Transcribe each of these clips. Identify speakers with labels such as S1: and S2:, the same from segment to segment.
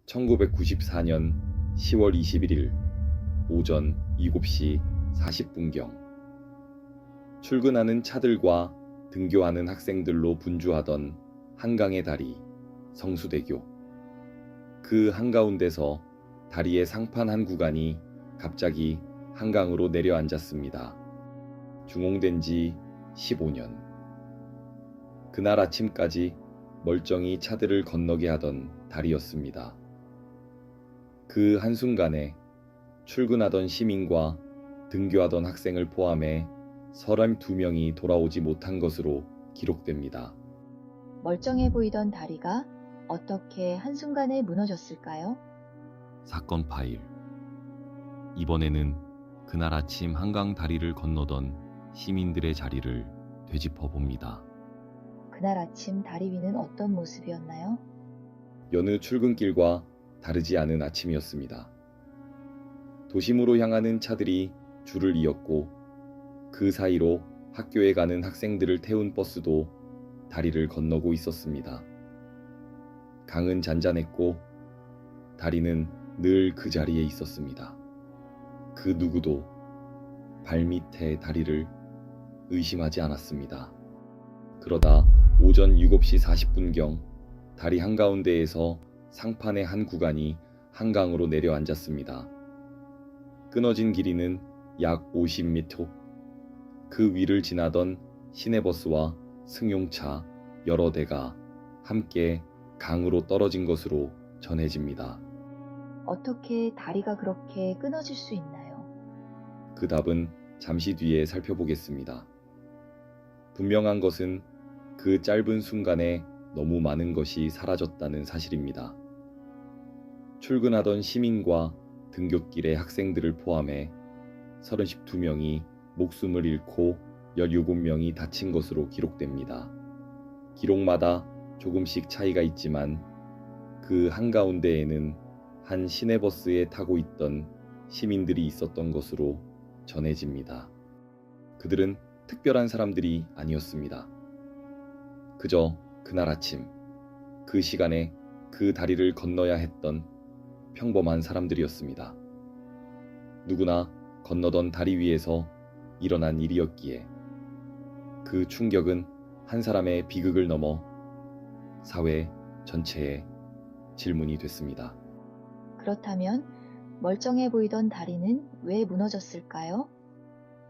S1: 1994년 10월 21일 오전 7시 40분경 출근하는 차들과 등교하는 학생들로 분주하던 한강의 다리 성수대교. 그 한가운데서 다리의 상판 한 구간이 갑자기 한강으로 내려앉았습니다. 중공된 지 15년. 그날 아침까지 멀쩡히 차들을 건너게 하던 다리였습니다. 그 한순간에 출근하던 시민과 등교하던 학생을 포함해 32명이 돌아오지 못한 것으로 기록됩니다.
S2: 멀쩡해 보이던 다리가 어떻게 한순간에 무너졌을까요?
S1: 사건 파일. 이번에는 그날 아침 한강 다리를 건너던 시민들의 자리를 되짚어 봅니다.
S2: 그날 아침 다리 위는 어떤 모습이었나요?
S1: 여느 출근길과 다르지 않은 아침이었습니다. 도심으로 향하는 차들이 줄을 이었고 그 사이로 학교에 가는 학생들을 태운 버스도 다리를 건너고 있었습니다. 강은 잔잔했고 다리는 늘 그 자리에 있었습니다. 그 누구도 발밑에 다리를 의심하지 않았습니다. 그러다 오전 7시 40분경 다리 한가운데에서 상판의 한 구간이 한강으로 내려앉았습니다. 끊어진 길이는 약 50m. 그 위를 지나던 시내버스와 승용차 여러 대가 함께 강으로 떨어진 것으로 전해집니다.
S2: 어떻게 다리가 그렇게 끊어질 수 있나요?
S1: 그 답은 잠시 뒤에 살펴보겠습니다. 분명한 것은 그 짧은 순간에 너무 많은 것이 사라졌다는 사실입니다. 출근하던 시민과 등굣길의 학생들을 포함해 32명이 목숨을 잃고 17명이 다친 것으로 기록됩니다. 기록마다 조금씩 차이가 있지만 그 한가운데에는 한 시내버스에 타고 있던 시민들이 있었던 것으로 전해집니다. 그들은 특별한 사람들이 아니었습니다. 그저 그날 아침, 그 시간에 그 다리를 건너야 했던 평범한 사람들이었습니다. 누구나 건너던 다리 위에서 일어난 일이었기에 그 충격은 한 사람의 비극을 넘어 사회 전체의 질문이 됐습니다.
S2: 그렇다면 멀쩡해 보이던 다리는 왜 무너졌을까요?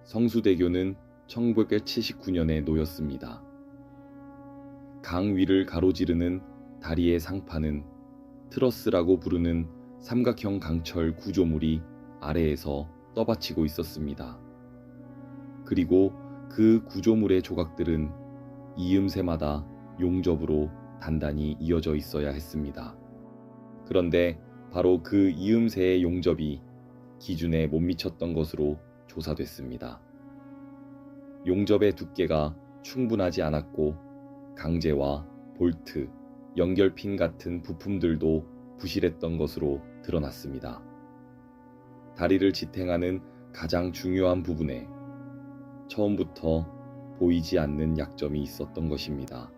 S1: 성수대교는 1979년에 놓였습니다. 강 위를 가로지르는 다리의 상판은 트러스라고 부르는 삼각형 강철 구조물이 아래에서 떠받치고 있었습니다. 그리고 그 구조물의 조각들은 이음새마다 용접으로 단단히 이어져 있어야 했습니다. 그런데 바로 그 이음새의 용접이 기준에 못 미쳤던 것으로 조사됐습니다. 용접의 두께가 충분하지 않았고 강제와 볼트, 연결핀 같은 부품들도 부실했던 것으로 드러났습니다. 다리를 지탱하는 가장 중요한 부분에 처음부터 보이지 않는 약점이 있었던 것입니다.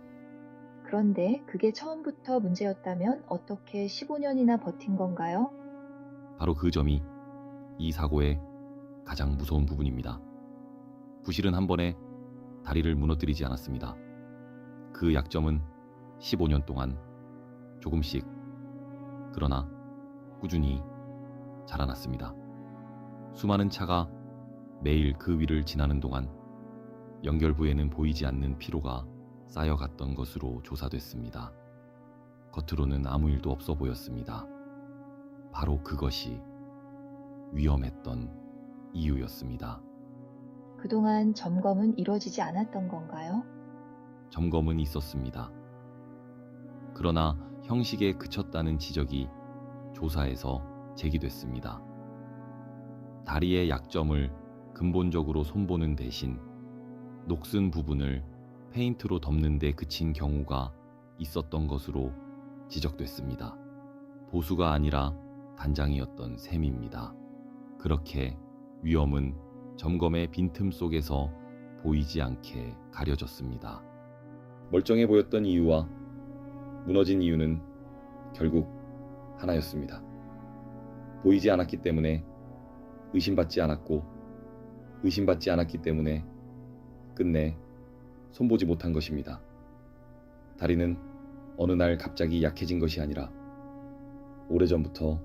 S2: 그런데 그게 처음부터 문제였다면 어떻게 15년이나 버틴 건가요?
S1: 바로 그 점이 이 사고의 가장 무서운 부분입니다. 부실은 한 번에 다리를 무너뜨리지 않았습니다. 그 약점은 15년 동안 조금씩 그러나 꾸준히 자라났습니다. 수많은 차가 매일 그 위를 지나는 동안 연결부에는 보이지 않는 피로가 쌓여갔던 것으로 조사됐습니다. 겉으로는 아무 일도 없어 보였습니다. 바로 그것이 위험했던 이유였습니다.
S2: 그동안 점검은 이루어지지 않았던 건가요?
S1: 점검은 있었습니다. 그러나 형식에 그쳤다는 지적이 조사에서 제기됐습니다. 다리의 약점을 근본적으로 손보는 대신 녹슨 부분을 페인트로 덮는 데 그친 경우가 있었던 것으로 지적됐습니다. 보수가 아니라 단장이었던 셈입니다. 그렇게 위험은 점검의 빈틈 속에서 보이지 않게 가려졌습니다. 멀쩡해 보였던 이유와 무너진 이유는 결국 하나였습니다. 보이지 않았기 때문에 의심받지 않았고, 의심받지 않았기 때문에 끝내 손보지 못한 것입니다. 다리는 어느 날 갑자기 약해진 것이 아니라 오래전부터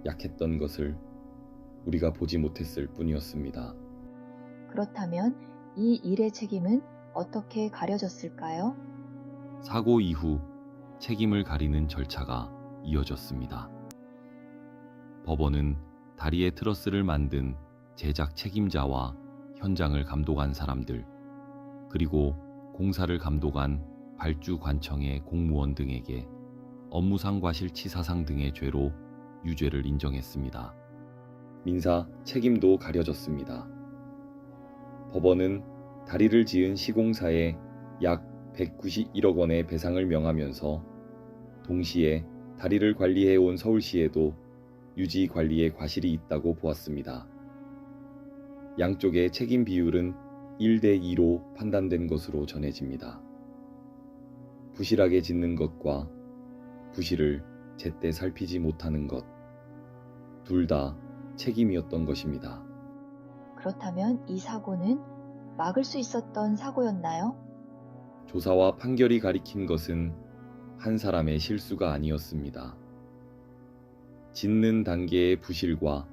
S1: 약했던 것을 우리가 보지 못했을 뿐이었습니다.
S2: 그렇다면 이 일의 책임은 어떻게 가려졌을까요?
S1: 사고 이후 책임을 가리는 절차가 이어졌습니다. 법원은 다리의 트러스를 만든 제작 책임자와 현장을 감독한 사람들, 그리고 공사를 감독한 발주관청의 공무원 등에게 업무상 과실치사상 등의 죄로 유죄를 인정했습니다. 민사 책임도 가려졌습니다. 법원은 다리를 지은 시공사에 약 191억 원의 배상을 명하면서 동시에 다리를 관리해온 서울시에도 유지 관리에 과실이 있다고 보았습니다. 양쪽의 책임 비율은 1대2로 판단된 것으로 전해집니다. 부실하게 짓는 것과 부실을 제때 살피지 못하는 것, 둘 다 책임이었던 것입니다.
S2: 그렇다면 이 사고는 막을 수 있었던 사고였나요?
S1: 조사와 판결이 가리킨 것은 한 사람의 실수가 아니었습니다. 짓는 단계의 부실과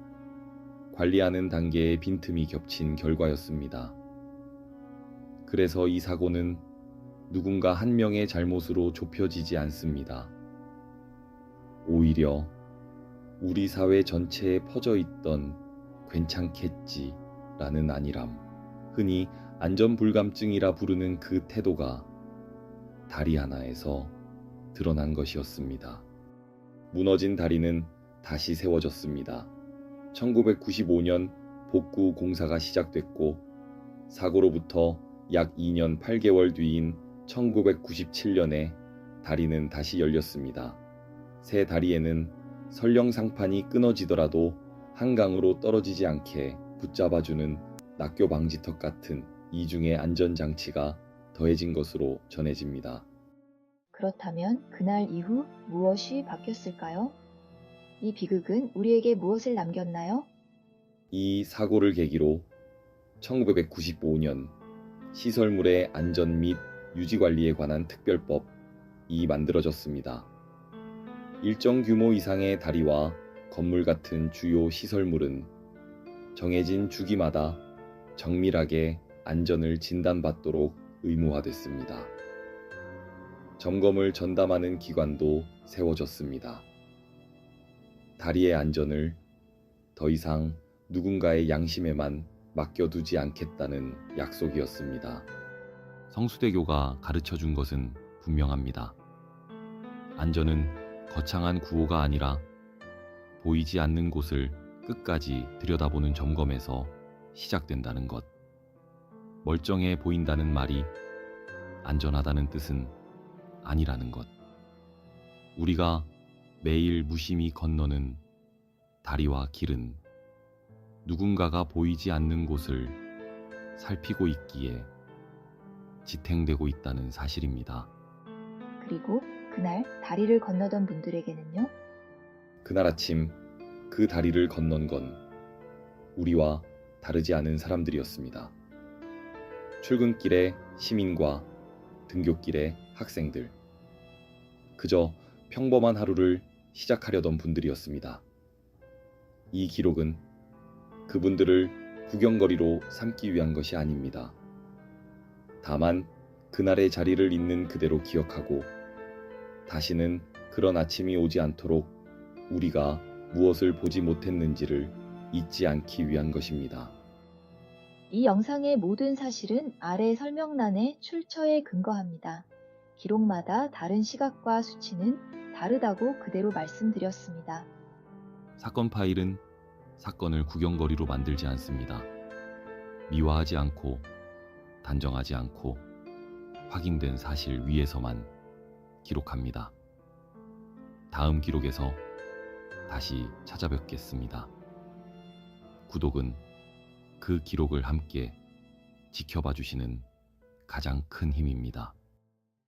S1: 관리하는 단계의 빈틈이 겹친 결과였습니다. 그래서 이 사고는 누군가 한 명의 잘못으로 좁혀지지 않습니다. 오히려 우리 사회 전체에 퍼져 있던 괜찮겠지라는 안일함, 흔히 안전불감증이라 부르는 그 태도가 다리 하나에서 드러난 것이었습니다. 무너진 다리는 다시 세워졌습니다. 1995년 복구 공사가 시작됐고 사고로부터 약 2년 8개월 뒤인 1997년에 다리는 다시 열렸습니다. 새 다리에는 설령상판이 끊어지더라도 한강으로 떨어지지 않게 붙잡아주는 낙교 방지턱 같은 이중의 안전장치가 더해진 것으로 전해집니다.
S2: 그렇다면 그날 이후 무엇이 바뀌었을까요? 이 비극은 우리에게 무엇을 남겼나요?
S1: 이 사고를 계기로 1995년 시설물의 안전 및 유지관리에 관한 특별법이 만들어졌습니다. 일정 규모 이상의 다리와 건물 같은 주요 시설물은 정해진 주기마다 정밀하게 안전을 진단받도록 의무화됐습니다. 점검을 전담하는 기관도 세워졌습니다. 다리의 안전을 더 이상 누군가의 양심에만 맡겨두지 않겠다는 약속이었습니다. 성수대교가 가르쳐준 것은 분명합니다. 안전은 거창한 구호가 아니라 보이지 않는 곳을 끝까지 들여다보는 점검에서 시작된다는 것. 멀쩡해 보인다는 말이 안전하다는 뜻은 아니라는 것. 우리가 매일 무심히 건너는 다리와 길은 누군가가 보이지 않는 곳을 살피고 있기에 지탱되고 있다는 사실입니다.
S2: 그리고 그날 다리를 건너던 분들에게는요?
S1: 그날 아침 그 다리를 건넌 건 우리와 다르지 않은 사람들이었습니다. 출근길의 시민과 등굣길의 학생들, 그저 평범한 하루를 시작하려던 분들이었습니다. 이 기록은 그분들을 구경거리로 삼기 위한 것이 아닙니다. 다만 그날의 자리를 있는 그대로 기억하고 다시는 그런 아침이 오지 않도록 우리가 무엇을 보지 못했는지를 잊지 않기 위한 것입니다.
S2: 이 영상의 모든 사실은 아래 설명란의 출처에 근거합니다. 기록마다 다른 시각과 수치는 다르다고 그대로 말씀드렸습니다.
S1: 사건 파일은 사건을 구경거리로 만들지 않습니다. 미화하지 않고 단정하지 않고 확인된 사실 위에서만 기록합니다. 다음 기록에서 다시 찾아뵙겠습니다. 구독은 그 기록을 함께 지켜봐 주시는 가장 큰 힘입니다.